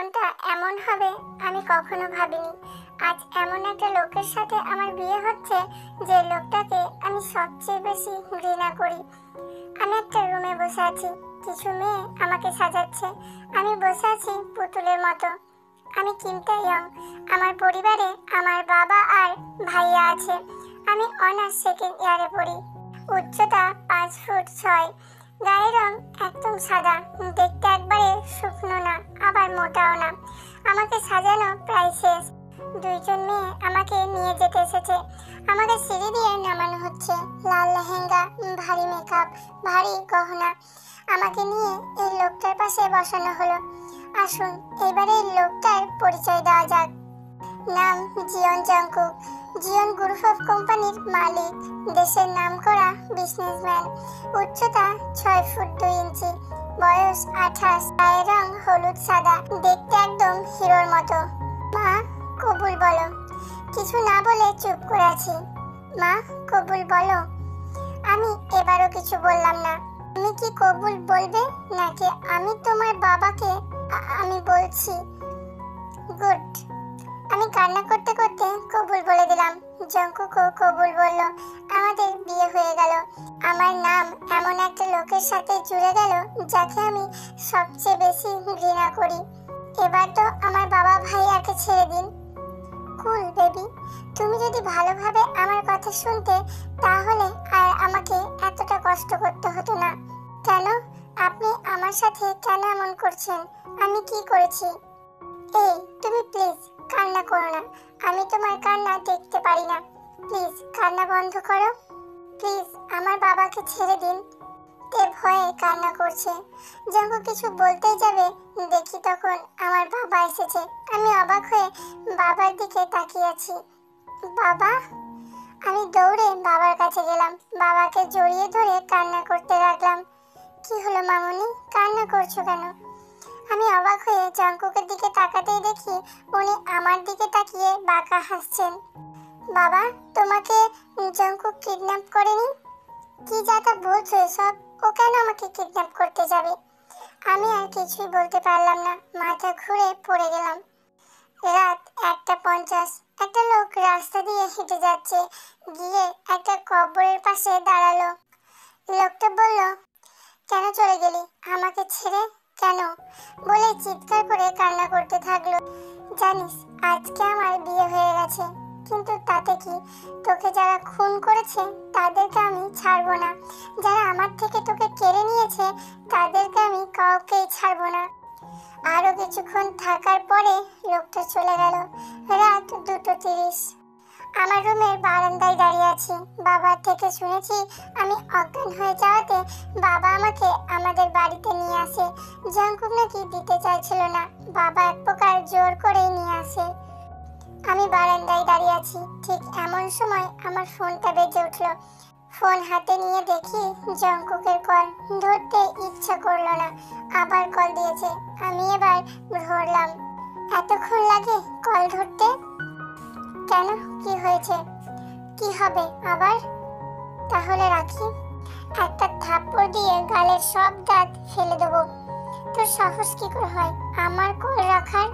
জীবনটা এমন হবে আমি কখনো ভাবিনি। আজ এমন একটা লোকের সাথে আমার বিয়ে হচ্ছে, যে লোকটাকে আমি সবচেয়ে বেশি ঘৃণা করি। আমি একটা রুমে বসে আছি, কিছু মেয়ে আমাকে সাজাচ্ছে, আমি বসে আছি পুতুলের মতো। আমি কিমটা ইয়ং, আমার পরিবারে আমার বাবা আর ভাইয়া আছে। আমি অনার্স সেকেন্ড ইয়ারে পড়ি। উচ্চতা 5 ফুট 6, গায়ের রং একদম সাদা, দেখতে একবারে শুকনো না আবার মোটাও না। আমাকে সাজানো প্রায় শেষ। দুইজন মেয়ে আমাকে নিয়ে যেতে এসেছে। আমাকে সিঁড়ি দিয়ে নামানো হচ্ছে। লাল লেহেঙ্গা, ভারী মেকআপ, ভারী গহনা। আমাকে নিয়ে এই লোকটার পাশে বসানো হলো। আসুন এবারে এই লোকটার পরিচয় দেওয়া যাক। নাম জিয়ন জংকুক। জিয়ন গ্রুপ অফ কোম্পানির মালিক, দেশের নামকরা বিজনেসম্যান। উচ্চতা 6 ফুট 2 ইঞ্চি, বয়স 28, গায়ের রং হলুদ সাদা, দেখতে একদম হিরোর মতো। মা, কবুল বলো। কিছু না বলে চুপ করে আছি। মা, কবুল বলো। আমি এবারও কিছু বললাম না। তুমি কি কবুল বলবে নাকি আমি তোমার বাবাকে? আমি বলছি। গুড। আমি কান্না করতে করতে কবুল বলে দিলাম। জংকুকও কবুল বলল। আমাদের বিয়ে হয়ে গেল। আমার নাম এমন একটা লোকের সাথে জুড়ে গেল যাকে আমি সবচেয়ে বেশি ঘৃণা করি। এবার তো আমার বাবা ভাইয়াকে ছেড়ে দিন। কুল বেবি, তুমি যদি ভালোভাবে আমার কথা শুনতে, তাহলে আর আমাকে এতটা কষ্ট করতে হতো না। কেন আপনি আমার সাথে কেন এমন করছেন? আমি কি করেছি? এই তুমি প্লিজ কান্না করো না। আমি তোমার কান্না দেখতে পারি না। প্লিজ কান্না বন্ধ করো। প্লিজ আমার বাবাকে ছেড়ে দিন। তে ভয়ে কান্না করছে। জঙ্গু কিছু বলতেই যাবে, দেখি তখন আমার বাবা এসেছে। আমি অবাক হয়ে বাবার দিকে তাকিয়ে আছি। বাবা! আমি দৌড়ে বাবার কাছে গেলাম, বাবাকে জড়িয়ে ধরে কান্না করতে লাগলাম। কি হলো মামুনি, কান্না করছো কেন? আমি অবাক হয়ে জঙ্কুকের দিকে তাকাতেই দেখি উনি আমার দিকে তাকিয়ে বাঁকা হাসছেন। বাবা, তোমাকে জঙ্কুক কিডন্যাপ করেনি? কি যাতা বলছো এসব? ও কেন আমাকে কিডন্যাপ করতে যাবে? আমি আর কিছুই বলতে পারলাম না, মাথা ঘুরে পড়ে গেলাম। রাত 1:50। একটা লোক রাস্তা দিয়ে হেঁটে যাচ্ছে, গিয়ে একটা কবরের পাশে দাঁড়ালো। লোকটা বলল, কেন চলে গেলি আমাকে ছেড়ে? কেন? বলে চিৎকার করে কান্না করতে থাকলো। জানিস আজকে আমার বিয়ে হয়ে গেছে, কিন্তু তাতে কি? তোকে যারা খুন করেছে তাদেরকে আমি ছাড়বো না। যারা আমার থেকে তোকে কেড়ে নিয়েছে তাদেরকে আমি কাউকেই ছাড়বো না। আরো কিছুক্ষণ থাকার পরে লোকটা চলে গেল। রাত 2:30। আমার রুমের বারান্দায় দাঁড়িয়ে আছি। বাবার থেকে শুনেছি আমি অজ্ঞান হয়ে যাওয়াতে বাবা আমাকে আমাদের বাড়িতে নিয়ে আসে। জঙ্কুক নাকি দিতে চাইছিল না, বাবা এক প্রকার জোর করেই নিয়ে আসে। আমি বারান্দায় দাঁড়িয়ে আছি, ঠিক এমন সময় আমার ফোনটা বেজে উঠলো। ফোন হাতে নিয়ে দেখি জঙ্কুকের কল। ধরতে ইচ্ছা করলো না, আবার কল দিয়েছে। আমি এবার ধরলাম। এতক্ষণ লাগে কল ধরতে? কেন, কি হয়েছে? কি হবে আবার? তাহলে রাখি। একটা থাপ্পড় দিয়ে গালের সব দাঁত ফেলে দেবো। তোর সাহস কি করে হয় আমার কল রাখার?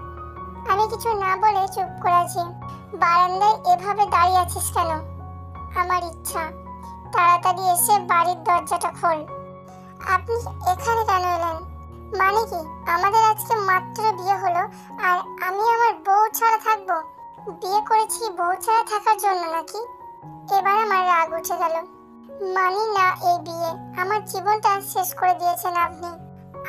আমি কিছু না বলে চুপ করে আছি। বারান্দায় এভাবে দাঁড়িয়ে আছিস কেন? আমার ইচ্ছা। তাড়াতাড়ি এসে বাড়ির দরজাটা খোল। আপনি এখানে কেন এলেন? মানে কি আমাদের আজকে মাত্র বিয়ে হলো আর আমি আমার বউ ছাড়া থাকবো? বিয়ে করেছি বউ ছাড়া থাকার জন্য নাকি? এবার আমার রাগ উঠে গেল। মানি না এই বিয়ে। আমার জীবনটা শেষ করে দিয়েছেন আপনি।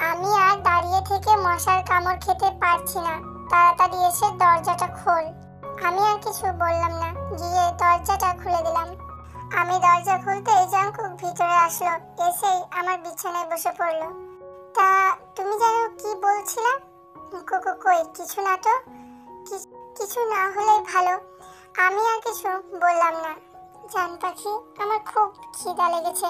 আমি আর দাঁড়িয়ে থেকে মশার কামড় খেতে পারছি না। তাড়াতাড়ি এসে দরজাটা খোল। আমি আর কিছু বললাম না, গিয়ে দরজাটা খুলে দিলাম। আমি দরজা খুলতে জঙ্কুক ভিতরে আসলো, এসেই আমার বিছানায় বসে পড়লো। তা তুমি যেন কি বলছিলে? কই কিছু না তো। কিছু না হলেই ভালো। আমি আর কিছু বললাম না। জান পাখি, আমার খুব খিদা লেগেছে।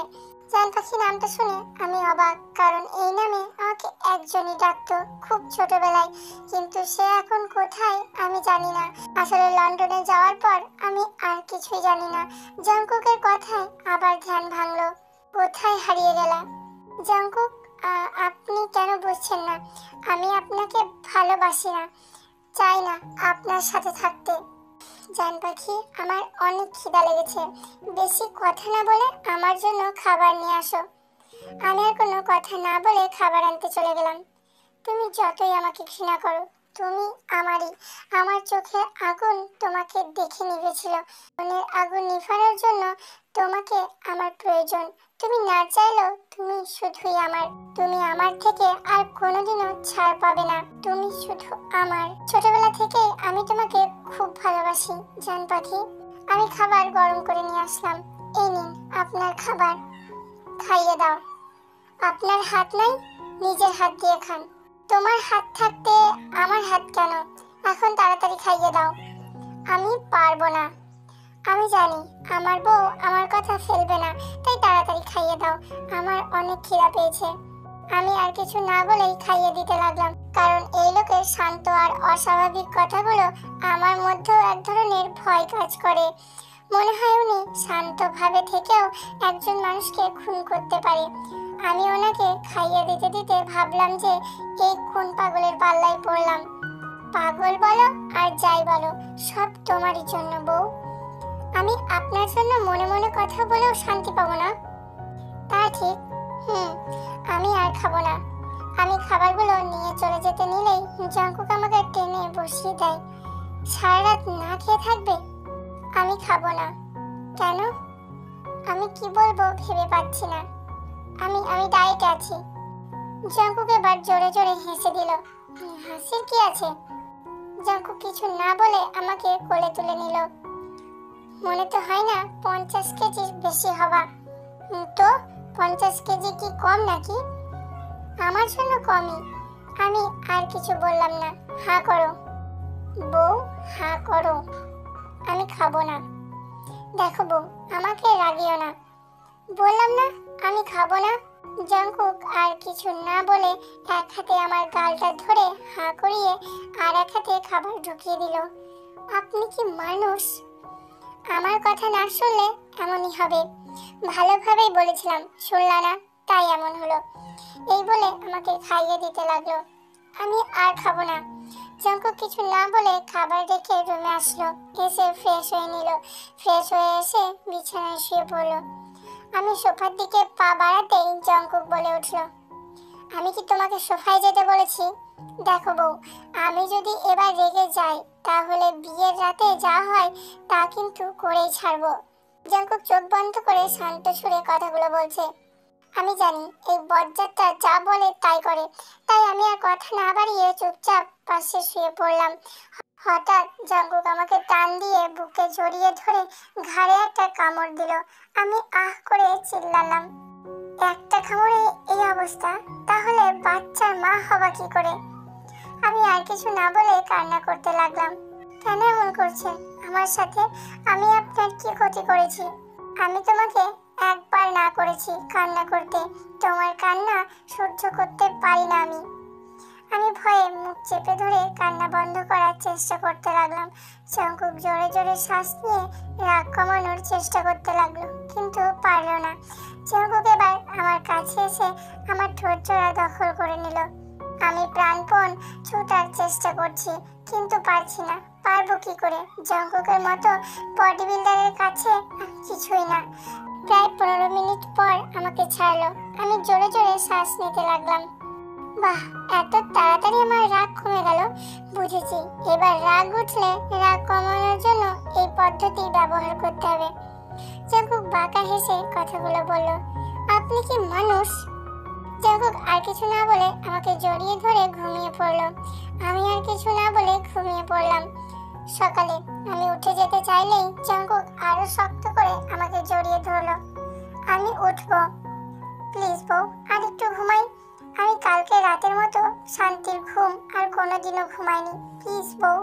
জান পাখি নামটা শুনে আমি অবাক, কারণ এই নামে আমাকে একজনই ডাকতো খুব ছোটবেলায়, কিন্তু সে এখন কোথায় আমি জানি না। আসলে লন্ডনে যাওয়ার পর আমি আর কিছুই জানি না। জঙ্কুকের কথায় আবার ধ্যান ভাঙলো। কোথায় হারিয়ে গেলা? জঙ্কুক, আপনি কেন বুঝছেন না? আমি আপনাকে ভালোবাসি না, চাই না আপনার সাথে থাকতে। জান পাখি, আমার অনেক খিদা লেগেছে, বেশি কথা না বলে আমার জন্য খাবার নিয়ে আসো। আমি আর কোনো কথা না বলে খাবার আনতে চলে গেলাম। তুমি যতই আমাকে ঘৃণা করো, তুমি আমারই। আমার চোখের আগুন তোমাকে দেখে নিভেছিল। মনের আগুন নিভানোর জন্য তোমাকে আমার প্রয়োজন। তুমি না চাইলেও তুমি শুধুই আমার। তুমি আমার থেকে আর কোনোদিনও ছাড় পাবে না। তুমি শুধু আমার। ছোটবেলা থেকেই আমি তোমাকে খুব ভালোবাসি জান পাখি। আমি খাবার গরম করে নিয়ে আসলাম। এই নিন আপনার খাবার, খাইয়ে দাও। আপনার হাত নাই, নিজের হাত দিয়ে খান। তোমার হাত থাকতে আমার হাত কেন? এখন তাড়াতাড়ি খাইয়ে দাও। আমি পারবো না। আমি জানি আমার বউ আমার কথা ফেলবে না, তাই তাড়াতাড়ি খাইয়ে দাও। আমার অনেক খিদা পেয়েছে। আমি আর কিছু না বলেই খাইয়ে দিতে লাগলাম, কারণ এই লোকের শান্ত আর অস্বাভাবিক কথাগুলো আমার মধ্যেও এক ধরনের ভয় কাজ করে। মনে হয় উনি শান্তভাবে থেকেও একজন মানুষকে খুন করতে পারে। আমি ওনাকে খাইয়ে দিতে দিতে ভাবলাম যে এই কোন পাগলের পাল্লায় পড়লাম। পাগল বলো আর যাই বলো, সব তোমারই জন্য বউ। আমি আপনার জন্য মনে মনে কথা বলেও শান্তি পাবো না? তা ঠিক। আমি আর খাবো না। আমি খাবারগুলো নিয়ে চলে যেতে নিলেই জঙ্কুক আমাকে টেনে বসিয়ে দেয়। সারা রাত না খেয়ে থাকবে? আমি খাবো না। কেন? আমি কি বলবো ভেবে পাচ্ছি না। আমি ডায়েটে আছি। জঙ্কুক এবার জোরে জোরে হেসে দিল। হাসির কি আছে? জঙ্কুক কিছু না বলে আমাকে কোলে তুলে নিল। মনে তো হয় না 50 কেজি বেশি হবা। তো 50 কেজি কি কম নাকি? আমার জন্য কমই। আমি আর কিছু বললাম না। হা করো বউ, হা করো। আমি খাবো না। দেখো বউ, আমাকে রাগিও না। বললাম না আমি খাবো না। জঙ্কুক আর কিছু না বলে এক হাতে আমার গালটা ধরে হা করিয়ে আর এক হাতে খাবার ঢুকিয়ে দিল। আপনি কি মানুষ? আমার কথা না শুনলে এমনই হবে। ভালোভাবেই বলেছিলাম, শুনলা না, তাই এমন হলো। এই বলে আমাকে খাইয়ে দিতে লাগলো। আমি আর খাবো না। জঙ্কুক কিছু না বলে খাবার রেখে রুমে আসলো। এসে ফ্রেশ হয়ে নিল। ফ্রেশ হয়ে এসে বিছানায় শুয়ে পড়লো। আমি সোফার দিকে পা বাড়াতেই জঙ্কুক বলে উঠল, আমি কি তোমাকে সোফায় যেতে বলেছি? দেখো বউ, আমি যদি এবার রেগে যাই তাহলে বিয়ের রাতে যা হয় তা কিন্তু করেই ছাড়বো। জঙ্কুক চোখ বন্ধ করে শান্ত সুরে কথাগুলো বলছে। আমি জানি এই বজ্জাতটা যা বলে তাই করে, তাই আমি আর কথা না বাড়িয়ে চুপচাপ পাশে শুয়ে পড়লাম। হঠাৎ জঙ্কুক আমাকে টান দিয়ে বুকে জড়িয়ে ধরে ঘাড়ে একটা কামড় দিল। আমি আহ করে চিল্লালাম। একটা কামড়ে এই অবস্থা, তাহলে বাচ্চার মা হবা কি করে? আমি আর কিছু না বলে কান্না করতে লাগলাম। কেন এমন করছেন আমার সাথে? আমি আপনার কি ক্ষতি করেছি? আমি তোমাকে একবার না করেছি কান্না করতে। তোমার কান্না সহ্য করতে পারি না আমি। আমি ভয়ে মুখ চেপে ধরে কান্না বন্ধ করার চেষ্টা করতে লাগলাম। জঙ্কুক জোরে জোরে শ্বাস নিয়ে রাগ কমানোর চেষ্টা করতে লাগলো, কিন্তু পারলো না। জঙ্কুক এবার আমার কাছে এসে আমার ঠোঁট জোড়া দখল করে নিল। আমি প্রাণপণ ছুটার চেষ্টা করছি, কিন্তু পারছি না। পারবো কি করে? জঙ্কুকের মতো বডি বিল্ডারের কাছে আমি কিছুই না। প্রায় 15 মিনিট পর আমাকে ছাড়লো। আমি জোরে জোরে শ্বাস নিতে লাগলাম। বাহ, এত তাড়াতাড়ি আমার রাগ কমে গেল। বুঝেছি, এবার রাগ উঠলে রাগ কমানোর জন্য এই পদ্ধতি ব্যবহার করতে হবে। জঙ্কুক বাঁকা হেসে কথাগুলো বলল। আপনি কি মানুষ? জঙ্কুক আর কিছু না বলে আমাকে জড়িয়ে ধরে ঘুমিয়ে পড়লো। আমি আর কিছু না বলে ঘুমিয়ে পড়লাম। সকালে আমি উঠে যেতে চাইলেই জঙ্কুক আরো শক্ত করে আমাকে জড়িয়ে ধরলো। আমি উঠবো। প্লিজ বউ, আর একটু ঘুমাই। আমি কালকে রাতের মতো শান্তির ঘুম আর কোনোদিনও ঘুমাইনি। প্লিজ বউ।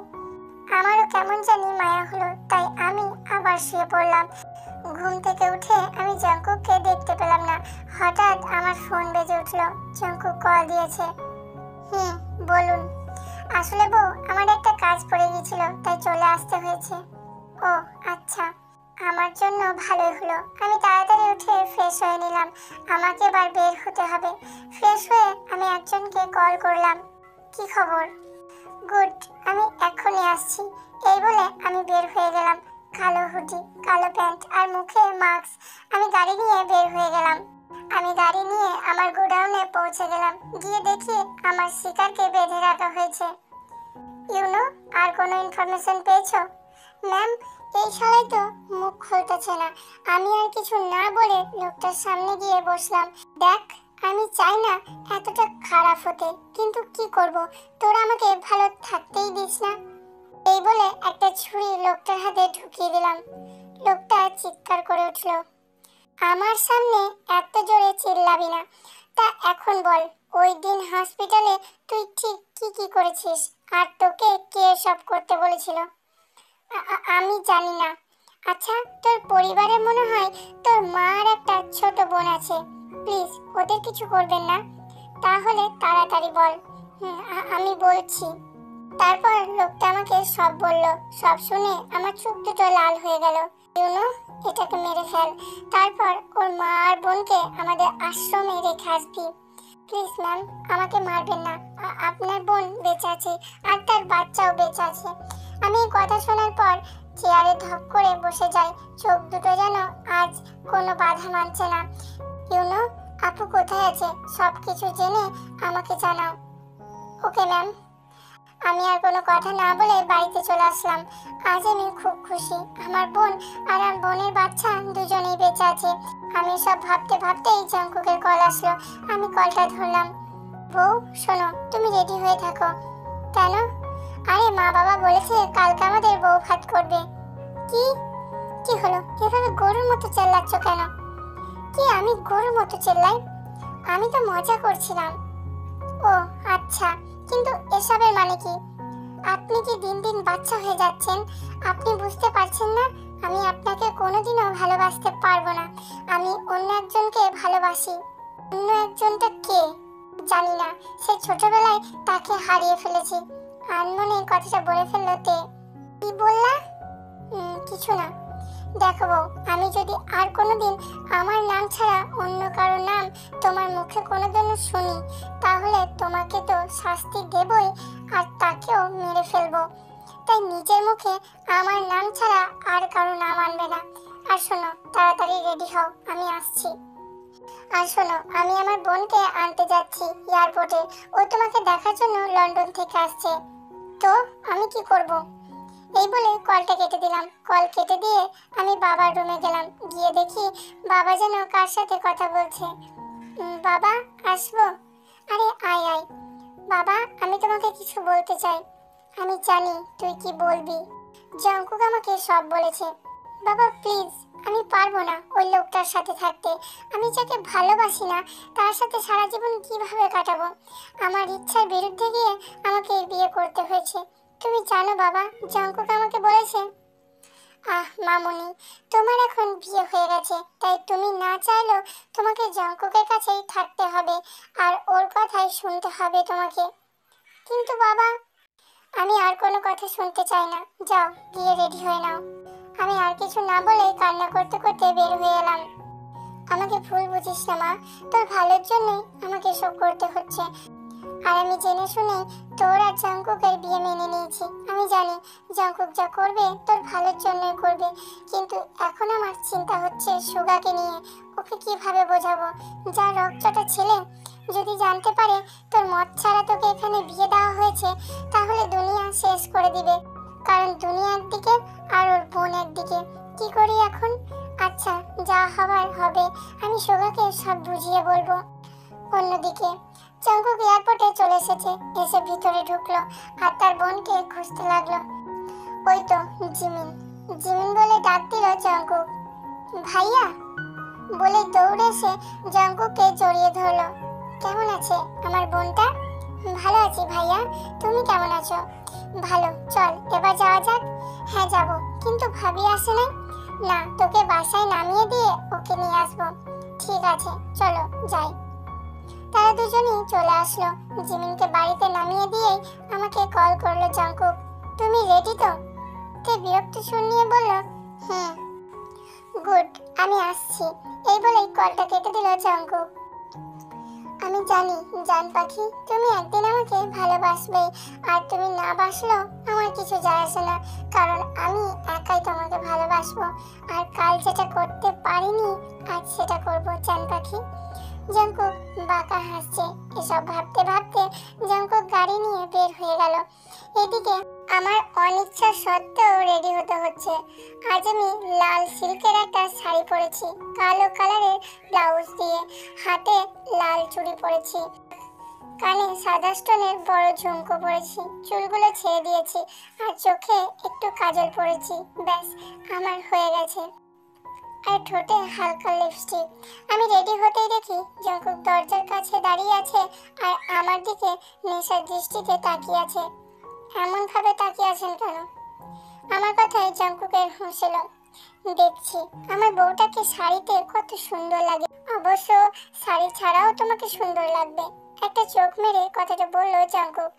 আমারও কেমন জানি মায়া হলো, তাই আমি আবার শুয়ে পড়লাম। ঘুম থেকে উঠে আমি জঙ্কুককে দেখতে পেলাম না। হঠাৎ আমার ফোন বেজে উঠলো। জঙ্কুক কল দিয়েছে। বলুন। আসলে বউ, আমার একটা কাজ পড়ে গিয়েছিল, তাই চলে আসতে হয়েছে। ও আচ্ছা, আমার জন্য ভালোই হলো। আমি তাড়াতাড়ি উঠে ফ্রেশ হয়ে নিলাম। আমাকে এবার বের হতে হবে। ফ্রেশ হয়ে আমি একজনকে কল করলাম। কি খবর? গুড, আমি এখনই আসছি। এই বলে আমি বের হয়ে গেলাম। কালো হুডি, কালো প্যান্ট আর মুখে মাস্ক। আমি গাড়ি নিয়ে বের হয়ে গেলাম। আমি গাড়ি নিয়ে আমার গোডাউনে পৌঁছে গেলাম। গিয়ে দেখি আমার শিকারকে বেঁধে রাখা হয়েছে। ইউনো, আর কোনো ইনফরমেশন পেয়েছো? ম্যাম, এই শালাই তো মুখ খুলতেছে না। আমি আর কিছু না বলে লোকটার সামনে গিয়ে বসলাম। দেখ, আমি চাই না এতটা খারাপ হতে, কিন্তু কি করব, তোরা আমাকে ভালো থাকতেই দিস না। এই বলে একটা ছুরি লোকটার হাতে ঢুকিয়ে দিলাম। লোকটা চিৎকার করে উঠল। আমার সামনে এত জোরে চিল্লাবি না। তা এখন বল, ওই দিন হসপিটালে তুই ঠিক কি কি করেছিস, আর তোকে কে সব করতে বলেছিল? আমি জানি না। আচ্ছা, তোর পরিবারে মনে হয় তোর মা আর একটা ছোট বোন আছে। প্লিজ ওদের কিছু করবেন না। তাহলে তাড়াতাড়ি বল। আমি বলছি। তারপর লোকটা আমাকে সব বলল। সব শুনে আমার চোখ দুটো লাল হয়ে গেল। ইউনো, এটাকে মেরে ফেল। তারপর ওর মা আর বোনকে আমাদের আশ্রমে রেখে আসবি। প্লিজ ম্যাম, আমাকে মারবেন না। আপনার বোন বেঁচে আছে আর তার বাচ্চাও বেঁচে আছে। আমি এই কথা শোনার পর চেয়ারে ধপ করে বসে যাই। চোখ দুটো যেন আজ কোনো বাধা মানছে না। ইউনো, আপু কোথায় আছে? সব কিছু জেনে আমাকে জানাও। Okay ma'am. আমি আর কোনো কথা না বলে বাড়িতে চলে আসলাম। আজ আমি খুব খুশি। আমার বোন আর আমার বোনের বাচ্চা দুজনেই বেঁচে আছে। আমি সব ভাবতে ভাবতেই জঙ্কুকের কল আসলো। আমি কলটা ধরলাম। বউ, শোনো, তুমি রেডি হয়ে থাকো। কেন? আরে মা বাবা বলেছে কালকে আমাদের বউ ভাত করবে। কি কি হলো? এভাবে গরুর মতো চেল্লাচ্ছ কেন? কি আমি গরুর মতো চেল্লাই? আমি তো মজা করছিলাম। ও আচ্ছা, কিন্তু এসবের মানে কি? আপনি কি দিন দিন বাচ্চা হয়ে যাচ্ছেন? আপনি বুঝতে পারছেন না আমি আপনাকে কোনোদিনও ভালোবাসতে পারবো না। আমি অন্য একজনকে ভালোবাসি। অন্য একজনটা কে জানি না। সে ছোটবেলায় তাকে হারিয়ে ফেলেছি। আনমনে কথাটা বলে ফেললো তে। কি বললা? কিছু না। দেখো বউ, আমি যদি আর কোনোদিন আমার নাম ছাড়া অন্য কারো নাম তোমার মুখে কোনোদিনও শুনি, তাহলে তোমাকে তো শাস্তি দেবই, আর তাকেও মেরে ফেলবো। তাই নিজের মুখে আমার নাম ছাড়া আর কারো নাম আনবে না। আর শোনো, তাড়াতাড়ি রেডি হও, আমি আসছি। আর শোনো, আমি আমার বোনকে আনতে যাচ্ছি এয়ারপোর্টে। ও তোমাকে দেখার জন্য লন্ডন থেকে আসছে। তো আমি কি করব? এই বলে কলটা কেটে দিলাম। কল কেটে দিয়ে আমি বাবার রুমে গেলাম। গিয়ে দেখি বাবা যেন কার সাথে কথা বলছে। বাবা, আসবো? আরে আয় আয়। বাবা, আমি তোমাকে কিছু বলতে চাই। আমি জানি তুই কি বলবি। জঙ্কুক আমাকে সব বলেছে। বাবা প্লিজ, আমি পারবো না ওই লোকটার সাথে থাকতে। আমি যাকে ভালোবাসি না তার সাথে সারা জীবন কিভাবে কাটাবো? আমার ইচ্ছার বিরুদ্ধে গিয়ে আমাকে বিয়ে করতে হয়েছে। তুমি জানো বাবা, জঙ্কুক আমাকে বলেছে। মামুনি, তোমার এখন বিয়ে হয়ে গেছে, তাই তুমি না চাইলেও তোমাকে জঙ্কুকের কাছেই থাকতে হবে, আর ওর কথাই শুনতে হবে তোমাকে। কিন্তু বাবা, আমি আর কোনো কথা শুনতে চাই না। যাও, গিয়ে রেডি হয়ে নাও। আমি আর কিছু না বলে কান্না করতে করতে বের হয়ে এলাম। আমাকে ভুল বুঝিস না মা, তোর ভালোর জন্যই আমাকে এসব করতে হচ্ছে। আর আমি জেনে শুনে তোর আর জঙ্কুকের বিয়ে মেনে নিয়েছি। আমি জানি জঙ্কুক যা করবে তোর ভালোর জন্যই করবে, কিন্তু এখন আমার চিন্তা হচ্ছে সুগাকে নিয়ে। ওকে কিভাবে বোঝাবো? যা রক্তটা ছেলে যদি জানতে পারে তোর মত ছাড়া তোকে এখানে বিয়ে দেওয়া হয়েছে, তাহলে দুনিয়া শেষ করে দিবে। কারণ দুনিয়া একদিকে আর ওর বোন একদিকে। কি করি এখন? আচ্ছা, যা হবার হবে, আমি সুগাকে সব বুঝিয়ে বলবো। অন্যদিকে জঙ্কুক এয়ারপোর্টে চলে এসেছে। এসে ভিতরে ঢুকলো আর তার বোনকে খুঁজতে লাগলো। ওই তো জিমিন। জিমিন বলে ডাক দিল জঙ্কুক। ভাইয়া বলে দৌড়ে এসে জঙ্কুককে জড়িয়ে ধরলো। কেমন আছে আমার বোনটা? ভালো আছি ভাইয়া, তুমি কেমন আছো? ভালো। চল এবার যাওয়া যাক। হ্যাঁ যাবো, কিন্তু ভাবি আসে নাই। না, তোকে বাসায় নামিয়ে দিয়ে ওকে নিয়ে আসবো। ঠিক আছে, চলো যাই। তারা দুজনেই চলে আসলো। জিমিনকে বাড়িতে নামিয়ে দিয়েই আমাকে কল করলো জঙ্কুক। তুমি রেডি তো? তে বিরক্ত সুর নিয়ে বলল, গুড, আমি আসছি। এই বলেই কলটা কেটে দিল জঙ্কুক। আমি জানি জান পাখি, তুমি একদিন আমাকে ভালোবাসবে, আর তুমি না বাসলেও আমার কিছু যায় আসে না, কারণ আমি একাই তোমাকে ভালোবাসবো। আর কাল যেটা করতে পারিনি আজ সেটা করবো জান পাখি। জঙ্কুক বাঁকা হাসছে। এসব ভাবতে ভাবতে জঙ্কুক গাড়ি নিয়ে বের হয়ে গেল। এদিকে আমার অনিচ্ছা সত্ত্বেও রেডি হতে হচ্ছে। আজ আমি লাল সিল্কের একটা শাড়ি পরেছি, কালো কালারের ব্লাউজ দিয়ে, হাতে লাল চুড়ি পরেছি, কানে সাদা স্টোনের বড় ঝুমকো পরেছি, চুলগুলো ছেড়ে দিয়েছি, আর চোখে একটু কাজল পরেছি। ব্যাস, আমার হয়ে গেছে। আর ঠোঁটে হালকা লিপস্টিক। আমি রেডি হতেই দেখি জঙ্কুক দরজার কাছে দাঁড়িয়ে আছে আর আমার দিকে নেশার দৃষ্টিতে তাকিয়ে আছে। এমন ভাবে তাকিয়ে আছেন কেন? আমার কথায় জঙ্কুকের হুঁশ এলো। দেখছি আমার বউটাকে শাড়িতে কত সুন্দর লাগে, অবশ্য শাড়ি ছাড়াও তোমাকে সুন্দর লাগবে। একটা চোখ মেরে কথাটা বলল জঙ্কুক।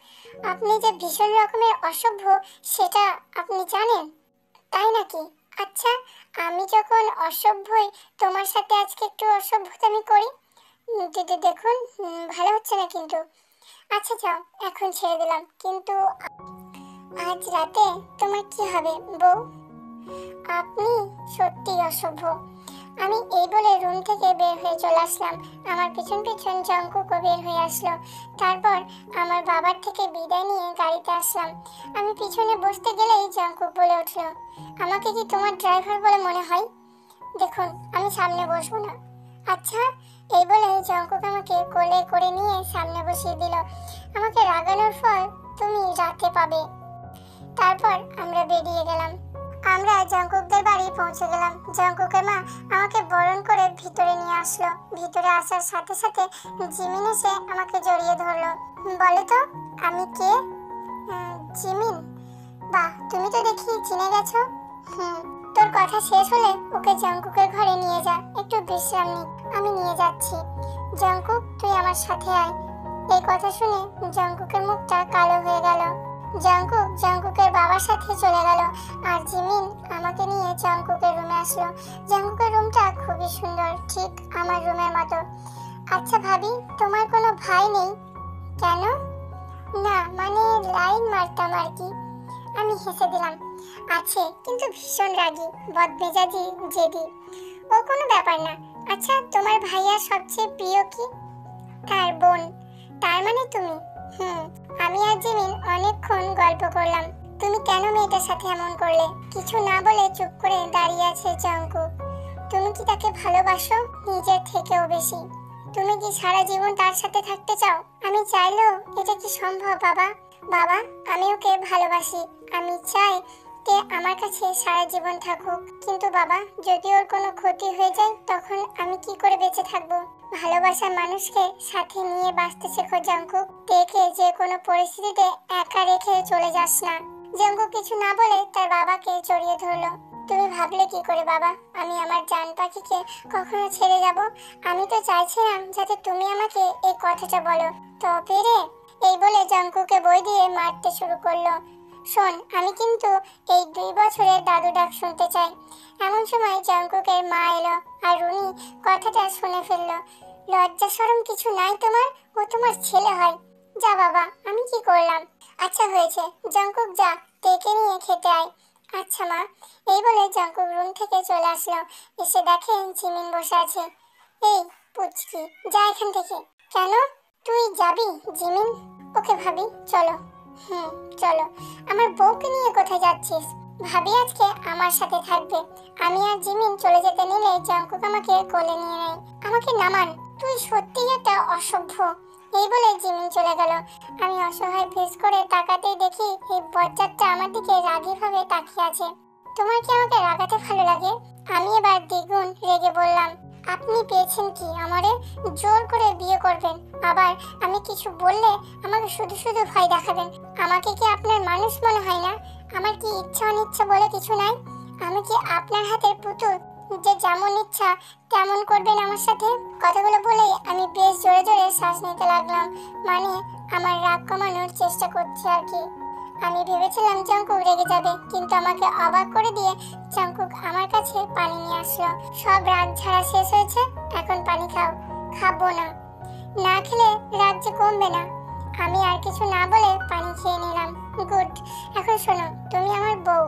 আপনি যে ভীষণ রকমের অসভ্য সেটা আপনি জানেন, তাই নাকি? আচ্ছা, আমি যখন অসভ্যই, তোমার সাথে আজকে একটু অসভ্যতামি করি। দিদি দেখুন, ভালো হচ্ছে না কিন্তু। আচ্ছা যাও, এখন ছেড়ে দিলাম, কিন্তু আজ রাতে তোমার কি হবে বউ? আপনি সত্যি অসভ্য। আমি এই বলে রুম থেকে বের হয়ে চলে আসলাম। আমার পিছন পিছন জঙ্কুকও বের হয়ে আসলো। তারপর আমার বাবার থেকে বিদায় নিয়ে গাড়িতে আসলাম। আমি পিছনে বসতে গেলেই জঙ্কুক বলে উঠলো, আমাকে কি তোমার ড্রাইভার বলে মনে হয়? দেখুন, আমি সামনে বসবো না। আচ্ছা, এই বলে জঙ্কুক আমাকে কোলে করে নিয়ে সামনে বসিয়ে দিল। আমাকে রাগানোর ফল তুমি রাতে পাবে। তারপর আমরা বেরিয়ে গেলাম। আমরা জঙ্কুকদের বাড়ি পৌঁছে গেলাম। জঙ্কুকের মা আমাকে বরণ করে ভিতরে নিয়ে আসলো। ভিতরে আসার সাথে সাথে জিমিন এসে আমাকে জড়িয়ে ধরলো। বলো তো আমি কে? জিমিন? বাহ, তুমি তো দেখি চিনে গেছো। তোর কথা শেষ হলে ওকে জঙ্কুকের ঘরে নিয়ে যা, একটু বিশ্রাম নিক। আমি নিয়ে যাচ্ছি। জঙ্কুক, তুই আমার সাথে আয়। এই কথা শুনে জঙ্কুকের মুখটা কালো হয়ে গেল। জঙ্কুকের বাবার সাথে চলে গেল, আর জিমিন আমাকে নিয়ে জঙ্কুকের রুমে আসলো। জঙ্কুকের রুমটা খুবই সুন্দর, ঠিক আমার রুমের মতো। আচ্ছা ভাবি, তোমার কোনো ভাই নেই কেন? না, মানে লাইন মারতাম আর কি। আমি হেসে দিলাম। আছে, কিন্তু ভীষণ রাগী, বদমেজাজি, জেদি। ও কোনো ব্যাপার না। আচ্ছা, তোমার ভাইয়ার সবচেয়ে প্রিয় কি? তার বোন। তার মানে তুমি? আমি আর জিমিন অনেকক্ষণ গল্প করলাম। তুমি কেন মেয়েটার সাথে এমন করলে? কিছু না বলে চুপ করে দাঁড়িয়ে আছে জঙ্কুক। তুমি কি তাকে ভালোবাসো নিজের থেকেও বেশি? তুমি কি সারা জীবন তার সাথে থাকতে চাও? আমি চাইলেও এটা কি সম্ভব বাবা? বাবা, আমি ওকে ভালোবাসি। আমি চাই তে আমার কাছে সারা জীবন থাকুক। কিন্তু বাবা, যদি ওর কোনো ক্ষতি হয়ে যায় তখন আমি কি করে বেঁচে থাকবো? ভালোবাসার মানুষকে সাথে নিয়ে বাঁচতে শেখো জঙ্কুক। দেখে যে কোনো পরিস্থিতিতে একা রেখে চলে যাস না। জঙ্কুক কিছু না বলে তার বাবাকে জড়িয়ে ধরলো। তুমি ভাবলে কি করে বাবা আমি আমার জান পাখিকে কখনো ছেড়ে যাব? আমি তো চাইছিলাম যাতে তুমি আমাকে এই কথাটা বলো। তবে রে, এই বলে জঙ্কুকে বই দিয়ে মারতে শুরু করলো। শোন, আমি কিন্তু এই 2 বছরের দাদু ডাক শুনতে চাই। এমন সময় জঙ্কুকের মা এলো, আর উনি কথাটা শুনে ফেললো। লজ্জা শরম কিছু নাই তোমার? ও তোমার ছেলে হয়। যা বাবা, আমি কি করলাম? আচ্ছা হয়েছে, জঙ্কুক যা, ডেকে নিয়ে খেতে আয়। আচ্ছা মা। এই বলে জঙ্কুক রুম থেকে চলে আসলো। এসে দেখে জিমিন বসে আছে। এই পুচকি, যা এখান থেকে। কেন তুই যাবি জিমিন? ওকে ভাবি, চলো। চলো। আমার বউকে নিয়ে কোথায় যাচ্ছিস? ভাবি আজকে আমার সাথে থাকবে। আমি আর জিমিন চলে যেতে নিলে জঙ্কুক আমাকে কোলে নিয়ে নেয়। আমাকে নামান, তুই সত্যিই একটা অসভ্য। এই বলে জিমিন চলে গেল। আমি অসহায় ফেস করে তাকাতেই দেখি এই বজ্জাতটা আমার দিকে রাগী ভাবে তাকিয়ে আছে। তোমার কি আমাকে রাগাতে ভালো লাগে? আমি এবার দ্বিগুণ রেগে বললাম, আপনি পেয়েছেন কি আমারে? জোর করে বিয়ে করবেন, আবার আমি কিছু বললে আমাকে শুধু শুধু ভয় দেখাবেন। আমাকে কি আপনার মানুষ মনে হয় না? আমার কি ইচ্ছা অনিচ্ছা বলে কিছু নাই? আমি কি আপনার হাতের পুতুল যে যেমন ইচ্ছা তেমন করবেন আমার সাথে? কথাগুলো বলে আমি বেশ জোরে জোরে শ্বাস নিতে লাগলাম, মানে আমার রাগ কমানোর চেষ্টা করছি আর কি। আমি ভেবেছিলাম জাংকুক রেগে যাবে, কিন্তু আমাকে অবাক করে দিয়ে জাংকুক আমার কাছে পানি নিয়ে আসলো। সব রাগ ঝাড়া শেষ হয়েছে, এখন পানি খাও। খাবো না। না খেলে রাগ যে কমবে না। আমি আর কিছু না বলে পানি খেয়ে নিলাম। গুড। এখন শোনো, তুমি আমার বউ,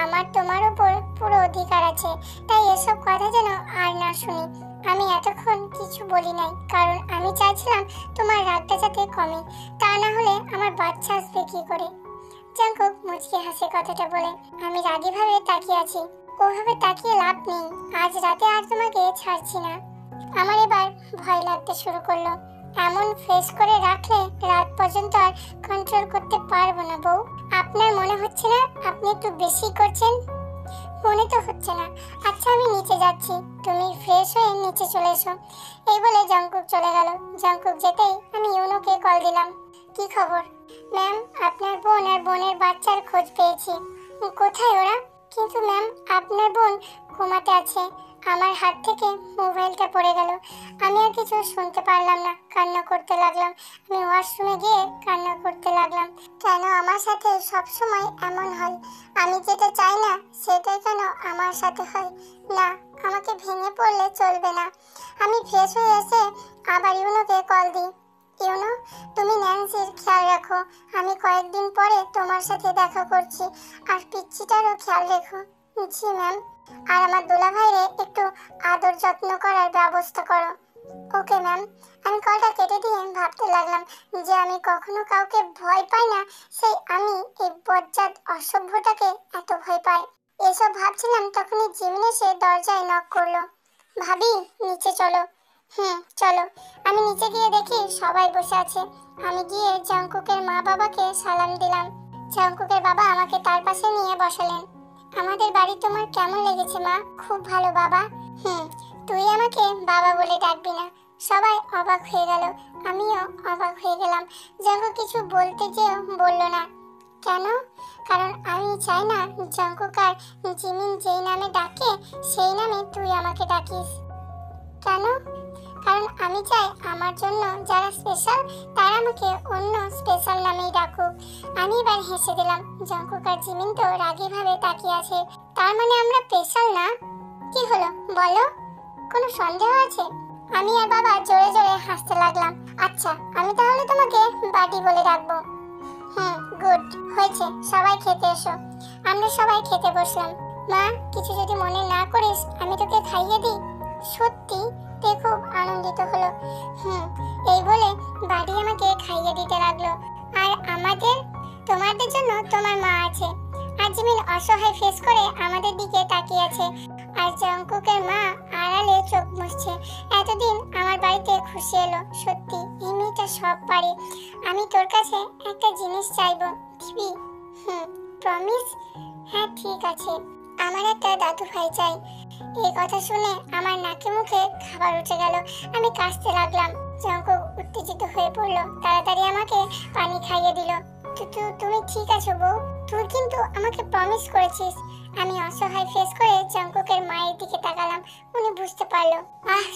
আমার তোমার উপর পুরো অধিকার আছে, তাই এসব কথা যেন আর না শুনি। আমি এতক্ষণ কিছু বলি নাই, কারণ আমি চাইছিলাম তোমার রাগটা যাতে কমে, তা না হলে আমার বাচ্চা আসবে কি করে। জাংকুক মুচকি হাসে কথাটা বলে। আমি রাগীভাবে তাকিয়ে আছি। ওভাবে তাকিয়ে লাভ নেই, আজ রাতে আর তোমাকে ছাড়ছি না। আমার এবার ভয় লাগতে শুরু করলো। এমন ফেস করে রাখলে রাত পর্যন্ত আর কন্ট্রোল করতে পারবো না বউ। আপনার মনে হচ্ছে না আপনি একটু বেশি করছেন? মনে তো হচ্ছে না। আচ্ছা আমি নিচে যাচ্ছি, তুমি ফ্রেশ হয়ে নিচে চলে এসো। এই বলে জাংকুক চলে গেল। জাংকুক যেতেই আমি ইউনোকে কল দিলাম। কি খবর? ম্যাম, আপনার বোন আর বোনের বাচ্চার খোঁজ পেয়েছি। কোথায় ওরা? কিন্তু ম্যাম, আপনার বোন ঘুমাতে আছে। আমার হাত থেকে মোবাইলটা পড়ে গেল। আমি আর কিছু শুনতে পারলাম না, কান্না করতে লাগলাম। আমি ওয়াশরুমে গিয়ে কান্না করতে লাগলাম। কেন আমার সাথে সব সময় এমন হয়? আমি যেটা চাই না সেটাই কেন আমার সাথে হয়? না, আমাকে ভেঙে পড়লে চলবে না। আমি ফ্রেশ হয়ে এসে আবার ইউনোকে কল দিই। ইউনো, তুমি ন্যান্সির খেয়াল রাখো। আমি কয়েকদিন পরে তোমার সাথে দেখা করছি, আর পিচ্চিটারও খেয়াল রেখো। জি ম্যাম। আর আমার দুলাভাইরে একটু আদর যত্ন করার ব্যবস্থা করো। Okay ma'am. আমি কলটা কেটে দিয়ে ভাবতে লাগলাম যে আমি কখনো কাউকে ভয় পাই না, সেই আমি এই বজ্জাত অসভ্যটাকে এত ভয় পাই। এসব ভাবছিলাম তখনই জিমিন এসে দরজায় নক করলো। ভাবি, নিচে চলো। চলো। আমি নিচে গিয়ে দেখি সবাই বসে আছে। আমি গিয়ে জাংকুকের মা বাবাকে সালাম দিলাম। জাংকুকের বাবা আমাকে তার পাশে নিয়ে বসালেন। আমাদের বাড়ি তোমার কেমন লেগেছে মা? খুব ভালো বাবা। তুই আমাকে বাবা বলে ডাকবি না। সবাই অবাক হয়ে গেল, আমিও অবাক হয়ে গেলাম। জাংকুক কিছু বলতে যেও বলল না। কেন? কারণ আমি চাই না জাংকুক আর জিমিন যেই নামে ডাকে সেই নামে তুই আমাকে ডাকিস। কেন? কারণ আমি চাই আমার জন্য যারা স্পেশাল তারা আমাকে অন্য স্পেশাল নামেই ডাকুক। আমি এবার হেসে দিলাম। জাংকুক আর জিমিন তো রাগীভাবে তাকিয়ে আছে। তার মানে আমরা স্পেশাল না? কি হলো বলো? কোনো সন্দেহ আছে? আমি আর বাবা জোরে জোরে হাসতে লাগলাম। আচ্ছা, আমি তাহলে তোমাকে বাডি বলে ডাকবো। গুড হয়েছে। সবাই খেতে এসো। আমরা সবাই খেতে বসলাম। মা, কিছু যদি মনে না করিস আমি তোকে খাইয়ে দিই। সত্যি? তে খুব আনন্দিত হলো। এই বলে বাড়ি আমাকে খাইয়ে দিতে লাগলো। আর তোমাদের জন্য তোমার মা আছে। আর জিমিন অসহায় ফেস করে আমাদের দিকে তাকিয়ে আছে। আর জাংকুকের মা আড়ালে চোখ মুছছে। এতদিন আমার বাড়িতে খুশি এলো। সত্যি এই মেয়েটা সব পারে। আমি তোর কাছে একটা জিনিস চাইবো, দিবি? প্রমিস? হ্যাঁ ঠিক আছে। আমার একটা দাদু ভাই চাই। এই কথা শুনে আমার নাকে মুখে খাবার উঠে গেল। আমি কাশতে লাগলাম। জাংকুক উত্তেজিত হয়ে পড়লো, তাড়াতাড়ি আমাকে পানি খাইয়ে দিল। তুমি ঠিক আছো বউ? তুই কিন্তু আমাকে প্রমিস করেছিস। আমি অসহায় ফেস করে জাংকুকের মায়ের দিকে তাকালাম। উনি বুঝতে পারলো।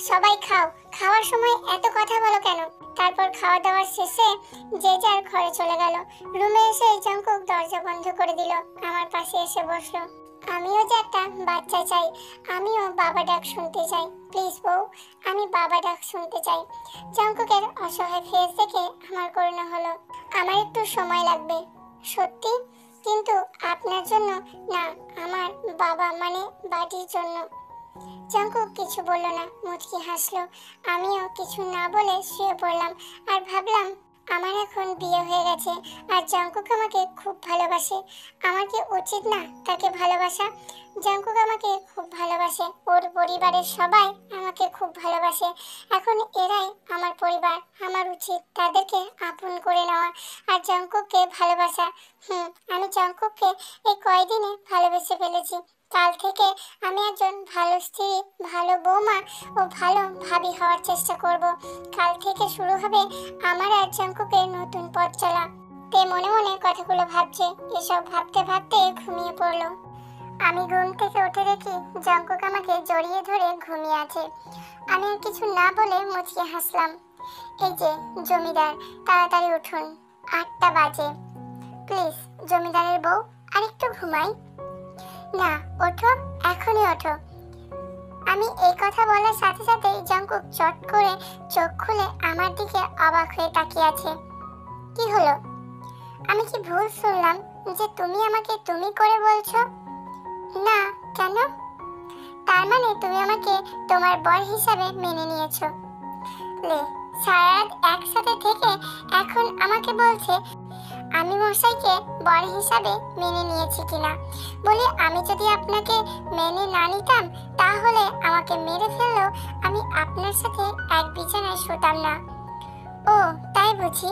সবাই খাও। খাওয়ার সময় এত কথা বলো কেন? তারপর খাওয়া দাওয়ার শেষে যে যার ঘরে চলে গেল। রুমে এসে জাংকুক দরজা বন্ধ করে দিল। আমার পাশে এসে বসলো। আমিও যে একটা বাচ্চা চাই। আমিও বাবা ডাক শুনতে চাই। প্লিজ বউ, আমি বাবা ডাক শুনতে চাই। জাংকুকের অসহায় ফেস দেখে আমার করুণা হলো। আমার একটু সময় লাগবে। সত্যি? কিন্তু আপনার জন্য না, আমার বাবা মানে বাড়ির জন্য। জাংকুক কিছু বলল না, মুচকি হাসলো। আমিও কিছু না বলে শুয়ে পড়লাম আর ভাবলাম আমার এখন বিয়ে হয়ে গেছে আর জাংকুক আমাকে খুব ভালোবাসে। আমার কি উচিত না তাকে ভালোবাসা? জাংকুক আমাকে খুব ভালোবাসে। ওর পরিবারের সবাই আমাকে খুব ভালোবাসে। এখন এরাই আমার পরিবার। আমার উচিত তাদেরকে আপন করে নেওয়া আর জাংকুককে ভালোবাসা। আমি জাংকুককে এই কয়দিনে ভালোবেসে ফেলেছি। কাল থেকে আমি একজন ভালো স্ত্রী, ভালো বৌমা ও ভালো ভাবি হওয়ার চেষ্টা করব। কাল থেকে শুরু হবে আমার আর জাংকুকের নতুন পথ চলা। তে মনে মনে কথাগুলো ভাবছে। এসব ভাবতে ভাবতে ঘুমিয়ে পড়লো। আমি ঘুম থেকে উঠে দেখি জাংকুক আমাকে জড়িয়ে ধরে ঘুমিয়ে আছে। আমি আর কিছু না বলে মুচকি হাসলাম। এই যে জমিদার, তাড়াতাড়ি উঠুন, 8টা বাজে। প্লিজ জমিদারের বউ আরেকটু ঘুমাই। না, ওঠো, এখনই ওঠো। আমি এই কথা বলার সাথে সাথেই জঙ্কুক চট করে চোখ খুলে আমার দিকে অবাক হয়ে তাকিয়ে আছে। কি হলো? আমি কি ভুল শুনলাম যে তুমি আমাকে তুমি করে বলছো? না, কেন? তার মানে তুমি আমাকে তোমার বর হিসাবে মেনে নিয়েছো। লে, সারা রাত একসাথে থেকে এখন আমাকে বলছে আমি মশাইকে বর হিসাবে মেনে নিয়েছি কিনা। বলি আমি যদি আপনাকে মেনে না নিতাম তাহলে আমাকে মেরে ফেললেও আমি আপনার সাথে এক বিছানায় শুতাম না। ও তাই বুঝি?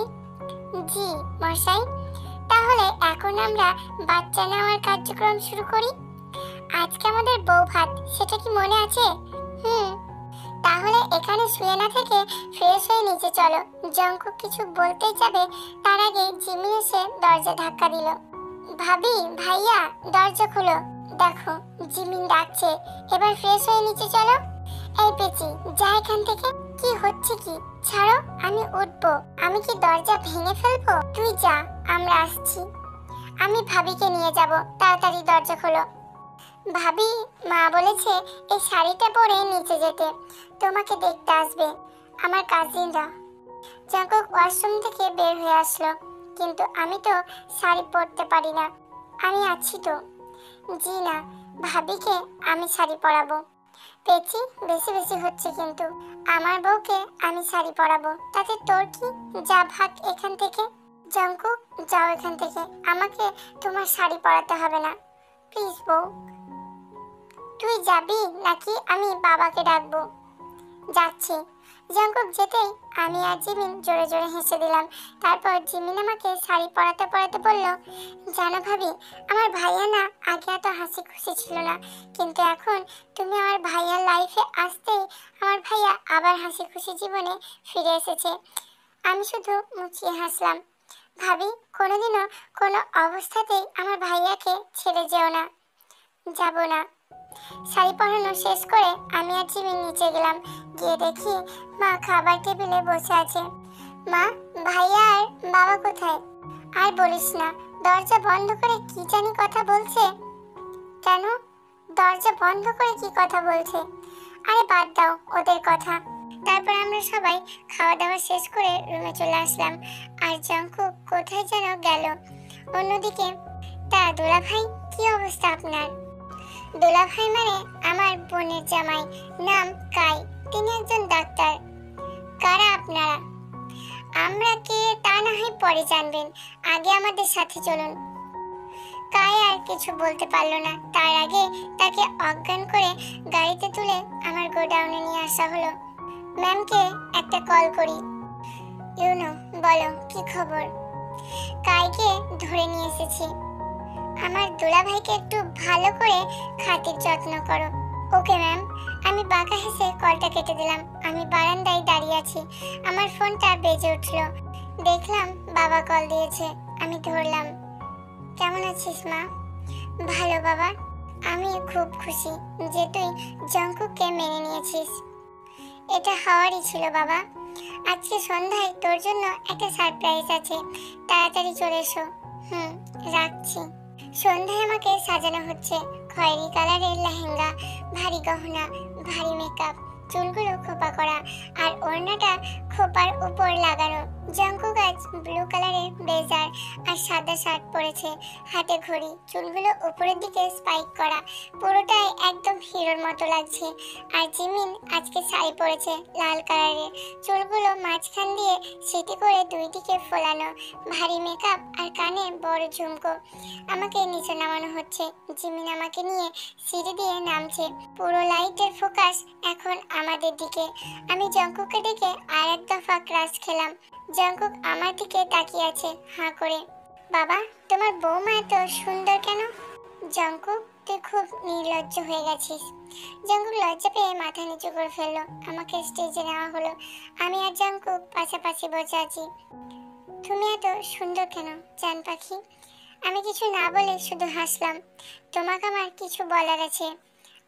জি মশাই। তাহলে এখন আমরা বাচ্চা নেওয়ার কার্যক্রম শুরু করি। আজকে আমাদের বউ ভাত, সেটা কি মনে আছে? তাহলে এখানে শুয়ে না থেকে ফ্রেশ হয়ে নিচে চলো। জঙ্কুক কিছু বলতেই যাবে তার আগে জিমি এসে দরজা ধাক্কা দিল। ভাবি, ভাইয়া, দরজা খুলো। দেখো জিমিন ডাকছে, এবার ফ্রেশ হয়ে নিচে চলো। এই পেচি, যা এখান থেকে। কি হচ্ছে কি? ছাড়ো, আমি উঠবো। আমি কি দরজা ভেঙে ফেলবো? তুই যা, আমরা আসছি। আমি ভাবিকে নিয়ে যাব, তাড়াতাড়ি দরজা খোলো। ভাবি, মা বলেছে এই শাড়িটা পরে নিচে যেতে, তোমাকে দেখতে আসবে আমার কাজিনরা। জঙ্কুক ওয়াশরুম থেকে বের হয়ে আসলো। কিন্তু আমি তো শাড়ি পরতে পারি না। আমি আছি তো। জি না, ভাবিকে আমি শাড়ি পরাবো। পেচি, বেশি বেশি হচ্ছে কিন্তু। আমার বউকে আমি শাড়ি পরাবো, তাতে তোর কি? যা ভাগ এখান থেকে। জঙ্কুক, যাও এখান থেকে। আমাকে তোমার শাড়ি পরাতে হবে না, প্লিজ বউ। তুই যাবি নাকি আমি বাবাকে ডাকবো? যাচ্ছি। জঙ্কুক যেতেই আমি আর জিমিন জোরে জোরে হেসে দিলাম। তারপর জিমিন আমাকে শাড়ি পরাতে পরাতে বলল, জানো ভাবি, আমার ভাইয়া না আগে এত হাসি খুশি ছিল না, কিন্তু এখন তুমি আমার ভাইয়ার লাইফে আসতেই আমার ভাইয়া আবার হাসি খুশি জীবনে ফিরে এসেছে। আমি শুধু মুচিয়ে হাসলাম। ভাবি, কোনোদিনও কোনো অবস্থাতেই আমার ভাইয়াকে ছেড়ে যেও না। যাব না। শাড়ি পরানো শেষ করে আমি আর জিমিন নিচে গেলাম। গিয়ে দেখি মা খাবার টেবিলে বসে আছে। মা, ভাইয়া আর বাবা কোথায়? আর বলিস না, দরজা বন্ধ করে কি জানি কথা বলছে। কেন? দরজা বন্ধ করে কি কথা বলছে? আরে বাদ দাও ওদের কথা। তারপর আমরা সবাই খাওয়া দাওয়া শেষ করে রুমে চলে আসলাম। আর জঙ্কুক কোথায় যেন গেল। অন্যদিকে তা দোলা ভাই, কি অবস্থা আপনার? দোলা ভাই মানে আমার বোনের জামাই, নাম কাই। তিনি একজন ডাক্তার। কারা আপনারা? আমরা কে তা না হয় পরে জানবেন, আগে আমাদের সাথে চলুন। কাই আর কিছু বলতে পারলো না। তার আগে তাকে অজ্ঞান করে গাড়িতে তুলে আমার গোডাউনে নিয়ে আসা হলো। ম্যামকে একটা কল করি। ইউনো, বলো কি খবর? কাইকে ধরে নিয়ে এসেছি। আমার দোলা ভাইকে একটু ভালো করে খাতির যত্ন করো। Okay ma'am. আমি বাঁকা হেসে কলটা কেটে দিলাম। আমি বারান্দায় দাঁড়িয়ে আছি। আমার ফোনটা বেজে উঠলো। দেখলাম বাবা কল দিয়েছে। আমি ধরলাম। কেমন আছিস মা? ভালো বাবা। আমি খুব খুশি যে তুই জঙ্কুককে মেনে নিয়েছিস। এটা হওয়ারই ছিল বাবা। আজকে সন্ধ্যায় তোর জন্য একটা সারপ্রাইজ আছে, তাড়াতাড়ি চলে এসো। রাখছি। সন্ধ্যায় আমাকে সাজানো হচ্ছে। খয়েরি কালারের লেহেঙ্গা, ভারী গহনা, ভারী মেকআপ, চুলগুলো খোপা করা আর ওড়নাটা খোপার উপর লাগানো। জঙ্কুক আজ ব্লু কালারের ব্লেজার আর সাদা শার্ট পরেছে, হাতে ঘড়ি, চুলগুলো উপরের দিকে স্পাইক করা, পুরোটাই একদম হিরোর মতো লাগছে। আর জিমিন আজকে শাড়ি পরেছে লাল কালারের, চুলগুলো মাঝখান দিয়ে সিটি করে দুই দিকে ফোলানো, ভারী মেকআপ আর কানে বড় ঝুমকো। আমাকে নিচে নামানো হচ্ছে। জিমিন আমাকে নিয়ে সিঁড়ি দিয়ে নামছে। পুরো লাইটের ফোকাস এখন আমাদের দিকে। আমি জঙ্কুককে দেখে আর এক দফা ক্রাশ খেলাম। জঙ্কুক আমার দিকে তাকিয়ে আছে হাঁ করে। বাবা, তোমার বৌমা এত সুন্দর কেন? জঙ্কুক, তুই খুব নির্লজ্জ হয়ে গেছিস। জঙ্কুক লজ্জা পেয়ে মাথা নিচু করে ফেললো। আমাকে স্টেজে নেওয়া হলো। আমি আর জঙ্কুক পাশাপাশি বসে আছি। তুমি এত সুন্দর কেন জান পাখি? আমি কিছু না বলে শুধু হাসলাম। তোমাকে আমার কিছু বলার আছে।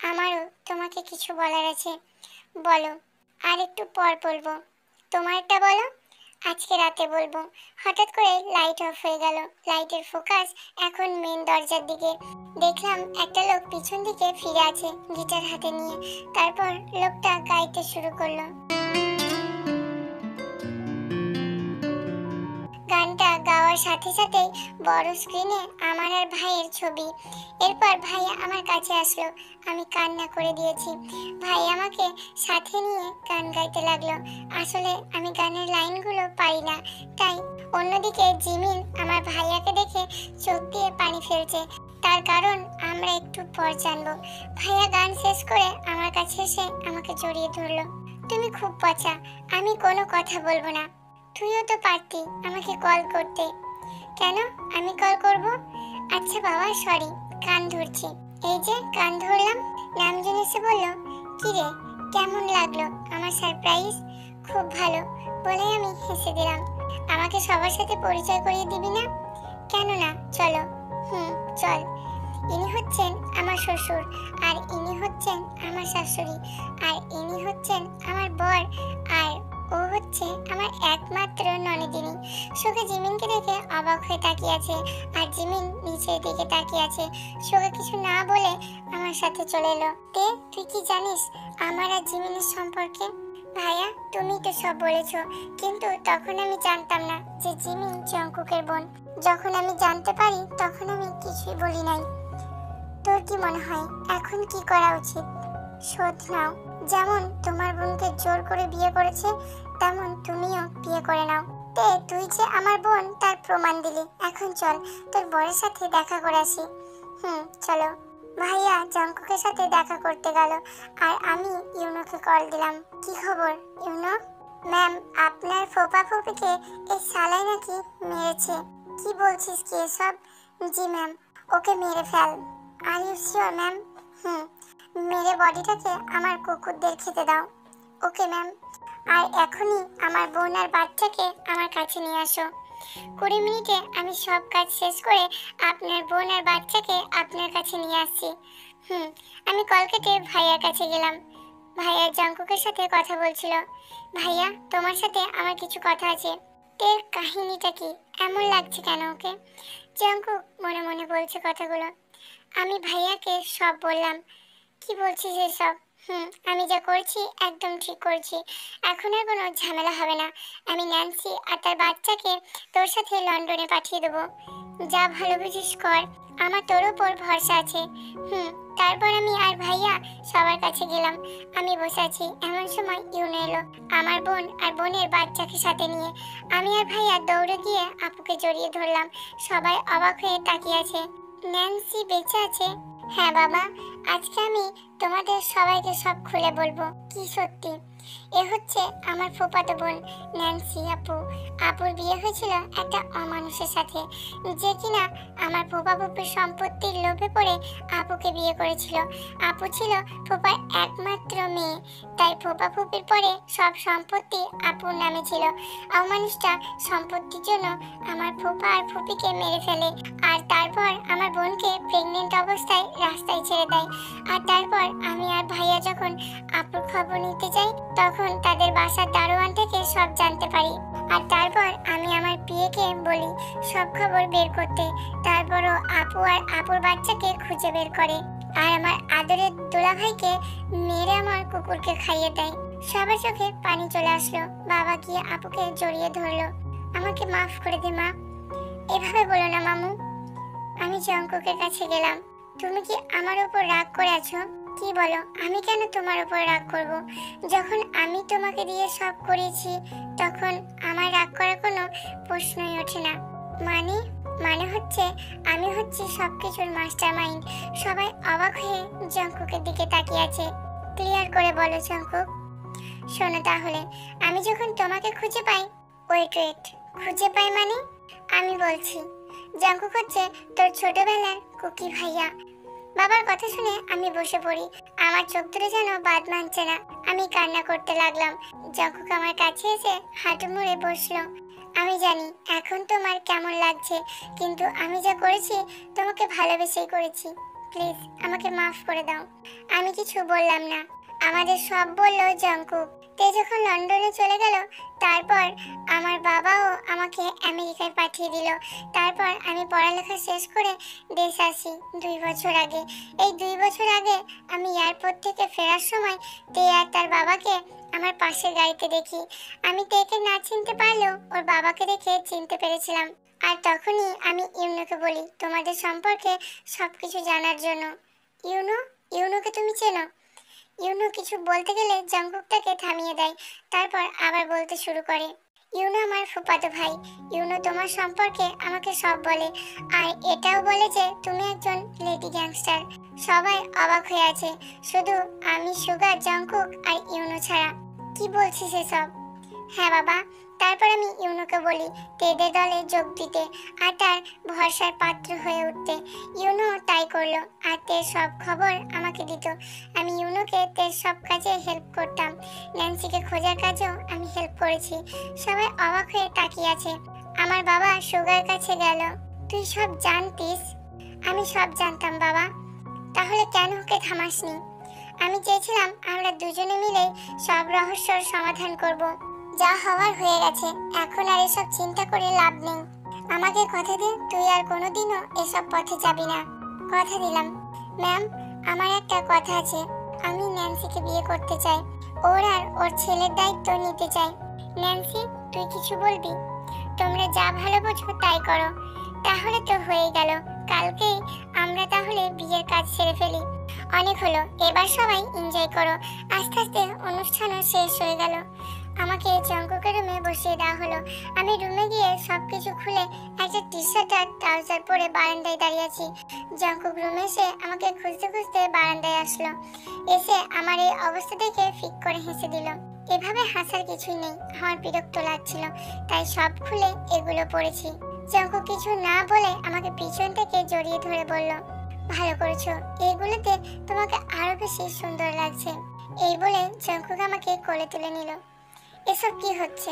আমারও তোমাকে কিছু বলার আছে। বলো। আর একটু পর বলবো। তোমারটা বলো। আজকে রাতে বলবো। হঠাৎ করে লাইট অফ হয়ে গেল। লাইটের ফোকাস এখন মেন দরজার দিকে। দেখলাম একটা লোক পিছন দিকে ফিরে আছে গিটার হাতে নিয়ে। তারপর লোকটা গাইতে শুরু করলো। গানটা গাওয়ার সাথে সাথেই বড় স্ক্রিনে আমার আর ভাইয়ের ছবি। এরপর ভাই আমার কাছে আসলো। আমি কান্না করে দিয়েছি। ভাই আমাকে সাথে নিয়ে গান গাইতে লাগলো। আসলে আমি গানের লাইনগুলো পারি না, তাই। অন্যদিকে জিমিন আমার ভাইয়াকে দেখে চোখ দিয়ে পানি ফেলছে। তার কারণ আমরা একটু পর জানবো। ভাইয়া গান শেষ করে আমার কাছে এসে আমাকে জড়িয়ে ধরলো। তুমি খুব পচা, আমি কোনো কথা বলবো না। তুইও তো পারতি আমাকে কল করতে। কেন আমি কল করব? আচ্ছা বাবা, সরি, কান ধরছি। এই যে কান ধরলাম। নামজুন এসে বলল, কি রে, কেমন লাগলো আমার সারপ্রাইজ? খুব ভালো বলে আমি হেসে দিলাম। আমাকে সবার সাথে পরিচয় করিয়ে দিবি না? কেন না, চলো। চল। ইনি হচ্ছেন আমার শ্বশুর, আর ইনি হচ্ছেন আমার শাশুড়ি, আর ইনি হচ্ছেন আমার বর, আর ও হচ্ছে আমার একমাত্র ননদিনী। সোগা জিমিনকে দেখে অবাক হয়ে তাকিয়ে আছে, আর জিমিন নিচের দিকে তাকিয়ে আছে। সোগা কিছু না বলে আমার সাথে চলে এলো। তুই কি জানিস আমার আর জিমিনের সম্পর্কে? ভাইয়া, তুমি তো সব বলেছো, কিন্তু তখন আমি জানতাম না যে জিমিন জঙ্কুকের বোন। যখন আমি জানতে পারি তখন আমি কিছুই বলি নাই। তোর কি মনে হয় এখন কি করা উচিত? শোধ নাও। যেমন তোমার বোনকে জোর করে বিয়ে করেছে, তেমন তুমিও বিয়ে করে নাও। তুই যে আমার বোন তার প্রমাণ দিলি। এখন চল, তোর বরের সাথে দেখা করে আসি। চলো। ভাইয়া জঙ্কুকের সাথে দেখা করতে গেল, আর আমি ইউনোকে কল দিলাম। কি খবর ইউনো? ম্যাম, আপনার ফোপা ফুপিকে এই শালাই নাকি মেরেছে। কি বলছিস কি এসব? জি ম্যাম, ওকে মেরে ফেল। Are you sure ma'am? মেরে বডিটাকে আমার কুকুরদের খেতে দাও। Okay ma'am. আর এখনই আমার বোন আর বাচ্চাকে আমার কাছে নিয়ে আসো। 20 মিনিটে আমি সব কাজ শেষ করে আপনার বোন আর বাচ্চাকে আপনার কাছে নিয়ে আসছি। আমি কল কেটে ভাইয়ার কাছে গেলাম। ভাইয়া জঙ্কুকের সাথে কথা বলছিল। ভাইয়া, তোমার সাথে আমার কিছু কথা আছে। এর কাহিনীটা কি? এমন লাগছে কেন ওকে? জঙ্কুক মনে মনে বলছে কথাগুলো। আমি ভাইয়াকে সব বললাম। কি বলছিস এসব? আমি যা করছি একদম ঠিক করছি। এখন আর কোনো ঝামেলা হবে না। আমি ন্যান্সি আর তার বাচ্চাকে তোর সাথে লন্ডনে পাঠিয়ে দেবো। যা ভালো বুঝিস কর, আমার তোর উপর ভরসা আছে। তারপর আমি আর ভাইয়া সবার কাছে গেলাম। আমি বসে আছি, এমন সময় ইউনো এলো আমার বোন আর বোনের বাচ্চাকে সাথে নিয়ে। আমি আর ভাইয়া দৌড়ে গিয়ে আপুকে জড়িয়ে ধরলাম। সবাই অবাক হয়ে তাকিয়ে আছে। ন্যান্সি বেঁচে আছে? হ্যাঁ বাবা, আজকে আমি তোমাদের সবাইকে সব খুলে বলবো। কি সত্যি? এ হচ্ছে আমার ফুফাতো বোন ন্যান্সি আপু। আপুর বিয়ে হয়েছিল একটা অমানুষের সাথে, যে কিনা আমার ফুফা ফুপির সম্পত্তির লোভে পড়ে আপুকে বিয়ে করেছিল। আপু ছিল ফুফার একমাত্র মেয়ে, তাই ফুফা ফুপির পরে সব সম্পত্তি আপুর নামে ছিল। অমানুষটা সম্পত্তির জন্য আমার ফুফা আর ফুপিকে মেরে ফেলে, আর তারপর আমার বোনকে প্রেগনেন্ট অবস্থায় রাস্তায় ছেড়ে দেয়। আর তারপর আমি আর ভাইয়া যখন আপুর খবর নিতে যাই, তখন তাদের বাসার দারোয়ান থেকে সব জানতে পারি। আর তারপর আমি আমার পিএকে বলি সব খবর বের করতে। তারপরও আপু আর আপুর বাচ্চাকে খুঁজে বের করে, আর আমার আদরের দুলাভাইকে মেরে আমার কুকুরকে খাইয়ে দেয়। সবার চোখে পানি চলে আসলো। বাবা গিয়ে আপুকে জড়িয়ে ধরলো। আমাকে মাফ করে দে মা। এভাবে বলো না মামু। আমি জঙ্কুকের কাছে গেলাম। তুমি কি আমার উপর রাগ করে আছো? কি বলো, আমি কেন তোমার উপর রাগ করব? যখন আমি তোমাকে দিয়ে সব করেছি, তখন আমার রাগ করার কোনো প্রশ্নই ওঠে না। মানে হচ্ছে আমি হচ্ছি সবকিছুর মাস্টার মাইন্ড। সবাই অবাক হয়ে জঙ্কুকের দিকে তাকিয়ে আছে। ক্লিয়ার করে বলো জঙ্কুক। শোনো তাহলে, আমি যখন তোমাকে খুঁজে পাই, ওয়েট খুঁজে পাই মানে? আমি বলছি, জঙ্কুক হচ্ছে তোর ছোটবেলার কুকি ভাইয়া। বাবার কথা শুনে আমি বসে পড়ি। আমার চোখ ধরে যেন বাদ মানছে না। আমি কান্না করতে লাগলাম। জঙ্কুক আমার কাছে এসে হাঁটু মুড়ে বসলো। আমি জানি এখন তোমার কেমন লাগছে, কিন্তু আমি যা করেছি তোমাকে ভালোবেসেই করেছি। প্লিজ আমাকে মাফ করে দাও। আমি কিছু বললাম না। আমাদের সব বললো জঙ্কুক। তে যখন লন্ডনে চলে গেল, তারপর আমার বাবাও আমাকে আমেরিকায় পাঠিয়ে দিল। তারপর আমি পড়ালেখা শেষ করে দেশ আসি 2 বছর আগে। এই 2 বছর আগে আমি এয়ারপোর্ট থেকে ফেরার সময় তে আর তার বাবাকে আমার পাশের গাড়িতে দেখি। আমি তেকে না চিনতে পারলেও ওর বাবাকে দেখে চিনতে পেরেছিলাম। আর তখনই আমি ইউনোকে বলি তোমাদের সম্পর্কে সবকিছু জানার জন্য। ইউনো, ইউনোকে তুমি চেনো? ইউনো কিছু বলতে গেলে জঙ্কুকটাকে থামিয়ে দেয়, তারপর আবার বলতে শুরু করে। ইউনো আমার ফুফাতো ভাই। ইউনো তোমার সম্পর্কে আমাকে সব বলে, আর এটাও বলে যে তুমি একজন লেডি গ্যাংস্টার। সবাই অবাক হয়ে আছে, শুধু আমি, সুগা, জঙ্কুক আর ইউনো ছাড়া। কি বলছিস এসব? হ্যাঁ বাবা। তারপর আমি ইউনোকে বলি তেদের দলে যোগ দিতে আর তার ভরসার পাত্র হয়ে উঠতে। ইউনো তাই করলো, আর তের সব খবর আমাকে দিত। আমি ইউনোকে তের সব কাজে হেল্প করতাম। ন্যান্সিকে খোঁজার কাজেও আমি হেল্প করেছি। সবাই অবাক হয়ে তাকিয়ে আছে। আমার বাবা সুগার কাছে গেল। তুই সব জানতিস? আমি সব জানতাম বাবা। তাহলে কেন ওকে থামাসনি? আমি চেয়েছিলাম আমরা দুজনে মিলে সব রহস্যর সমাধান করব। যা হওয়ার হয়ে গেছে, এখন আর এসব চিন্তা করে লাভ নেই। আমাকে কথা দে তুই আর কোনোদিনও এসব পথে যাবি না। কথা দিলাম। ম্যাম, আমার একটা কথা আছে। আমি ন্যান্সিকে বিয়ে করতে চাই। ওর আর ওর ছেলের দায়িত্ব নিতে চাই। ন্যান্সি, তুই কিছু বলবি? তোমরা যা ভালো বোঝো তাই করো। তাহলে তো হয়ে গেল। কালকেই আমরা তাহলে বিয়ের কাজ সেরে ফেলি। অনেক হলো, এবার সবাই এনজয় করো। আস্তে আস্তে অনুষ্ঠানও শেষ হয়ে গেল। আমাকে জঙ্কুকের রুমে বসিয়ে দেওয়া হলো। আমি রুমে গিয়ে সবকিছু খুলে একটা টি শার্ট আর ট্রাউজার পরে বারান্দায় দাঁড়িয়ে আছি। জঙ্কুক রুমে এসে আমাকে খুঁজতে খুঁজতে বারান্দায় আসলো। এসে আমার এই অবস্থা দেখে ফিক করে হেসে দিল। এভাবে হাসার কিছুই নেই, আমার বিরক্ত লাগছিল, তাই সব খুলে এগুলো পরেছি। জঙ্কুক কিছু না বলে আমাকে পিছন থেকে জড়িয়ে ধরে বলল, ভালো করেছো, এগুলোতে তোমাকে আরো বেশি সুন্দর লাগছে। এই বলে জঙ্কুক আমাকে কোলে তুলে নিল। এসব কি হচ্ছে?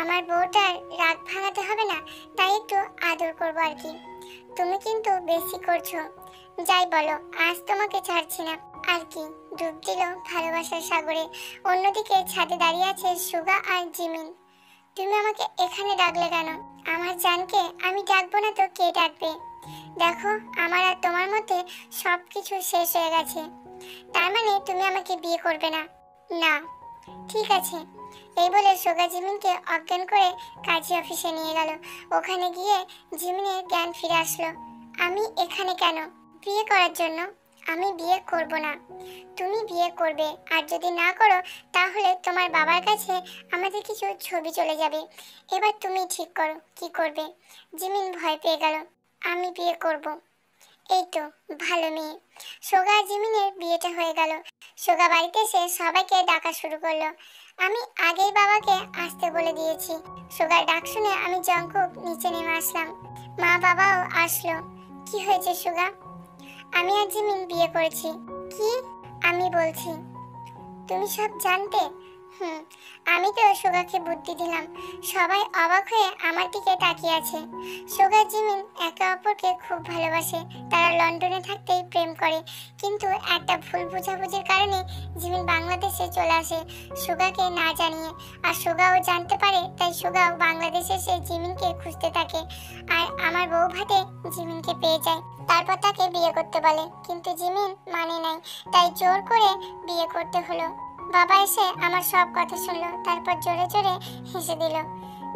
আমার বউটার রাগ ভাঙাতে হবে না, তাই একটু আদর করবো আর কি। তুমি কিন্তু বেশি করছো। যাই বলো, আজ তোমাকে ছাড়ছি না। আর কি, ডুব দিল ভালোবাসার সাগরে। অন্যদিকে ছাদে দাঁড়িয়ে আছে সুগা আর জিমিন। তুমি আমাকে এখানে ডাকলে কেন? আমার জানকে আমি ডাকবো না তো কে ডাকবে? দেখো, আমার আর তোমার মধ্যে সবকিছু শেষ হয়ে গেছে। তার মানে তুমি আমাকে বিয়ে করবে না? না। ঠিক আছে। এই বলে সোগা জিমিনকে অজ্ঞান করে কাজী অফিসে নিয়ে গেল। ওখানে গিয়ে জিমিনের জ্ঞান ফিরে আসলো। আমি এখানে কেন? বিয়ে করার জন্য। আমি বিয়ে করব না। তুমি বিয়ে করবে, আর যদি না করো তাহলে তোমার বাবার কাছে আমাদের কিছু ছবি চলে যাবে। এবার তুমি ঠিক করো কি করবে। জিমিন ভয় পেয়ে গেল। আমি বিয়ে করব। এই তো ভালো মেয়ে। সোগা জিমিনের বিয়েটা হয়ে গেল। সোগা বাড়িতে এসে সবাইকে ডাকা শুরু করলো। আমি আগেই বাবাকে আসতে বলে দিয়েছি। সোগার ডাক শুনে আমি জঙ্কুক নিচে নেমে আসলাম। মা বাবাও আসলো। কি হয়েছে সোগা? আমি আর জিমিন বিয়ে করেছি। কি? আমি বলছি তুমি সব জানতে? আমি তো সোগাকে বুদ্ধি দিলাম। সবাই অবাক হয়ে আমার দিকে তাকিয়ে আছে। সোগা জিমিন একে অপরকে খুব ভালোবাসে। তারা লন্ডনে থাকতেই প্রেম করে, কিন্তু একটা ভুল বোঝাবুঝির কারণে জিমিন বাংলাদেশে চলে আসে সোগাকে না জানিয়ে। আর সোগাও জানতে পারে, তাই সোগাও বাংলাদেশে এসে জিমিনকে খুঁজতে থাকে। আর আমার বউ ভাতে জিমিনকে পেয়ে যায়। তারপর তাকে বিয়ে করতে বলে, কিন্তু জিমিন মানে নাই, তাই জোর করে বিয়ে করতে হলো। বাবা এসে আমার সব কথা শুনলো, তারপর জোরে জোরে হেসে দিল।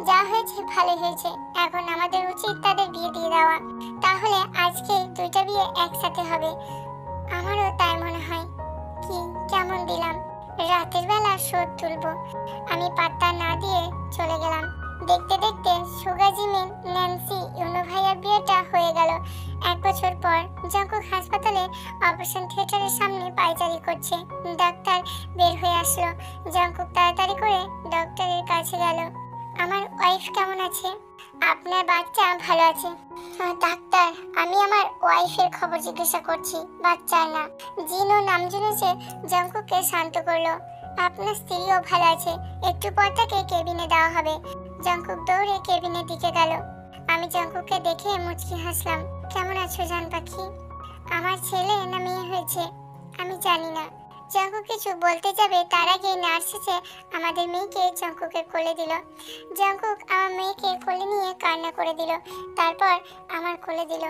যা হয়েছে ভালো হয়েছে, এখন আমাদের উচিত তাদের বিয়ে দিয়ে দেওয়া। তাহলে আজকে দুইটা বিয়ে একসাথে হবে। আমারও তাই মনে হয়। কি কেমন দিলাম? রাতের বেলা শোধ তুলবো। আমি পাত্তা না দিয়ে চলে গেলাম। দেখতে দেখতে সুগা জিমিন ন্যান্সি ইউনো ভাইয়ার বিয়েটা হয়ে গেল। 1 বছর পর জঙ্কুক হাসপাতালে অপারেশন থিয়েটারের সামনে পায়চারি করছে। ডাক্তার বের হয়ে আসলো। জঙ্কুক তাড়াতাড়ি করে ডক্টরের কাছে গেল। আমার ওয়াইফ কেমন আছে? আপনার বাচ্চা ভালো আছে। ডাক্তার, আমি আমার ওয়াইফের খবর জিজ্ঞাসা করছি, বাচ্চার না। জিনো নামজুন এসে জঙ্কুককে শান্ত করলো। আপনার স্ত্রীও ভালো আছে, একটু পর তাকে কেবিনে দেওয়া হবে। জঙ্কুক দৌড়ে কেবিনের দিকে গেল। আমি জঙ্কুককে দেখে মুচকি হাসলাম। কেমন আছো জান পাখি? আমার ছেলে না মেয়ে হয়েছে আমি জানি না। জঙ্কুক কিছু বলতে যাবে তার আগে নার্স এসে আমাদের মেয়েকে জঙ্কুকের কোলে দিল। জঙ্কুক আমার মেয়েকে কোলে নিয়ে কান্না করে দিল, তারপর আমার কোলে দিল।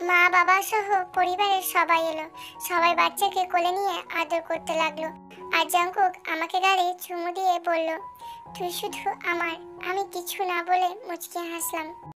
মা বাবা সহ পরিবারের সবাই এলো, সবাই বাচ্চাকে কোলে নিয়ে আদর করতে লাগলো। আর জঙ্কুক আমাকে গালে চুমু দিয়ে বলল, তুই শুধু আমার। আমি কিছু না বলে মুচকি হাসলাম।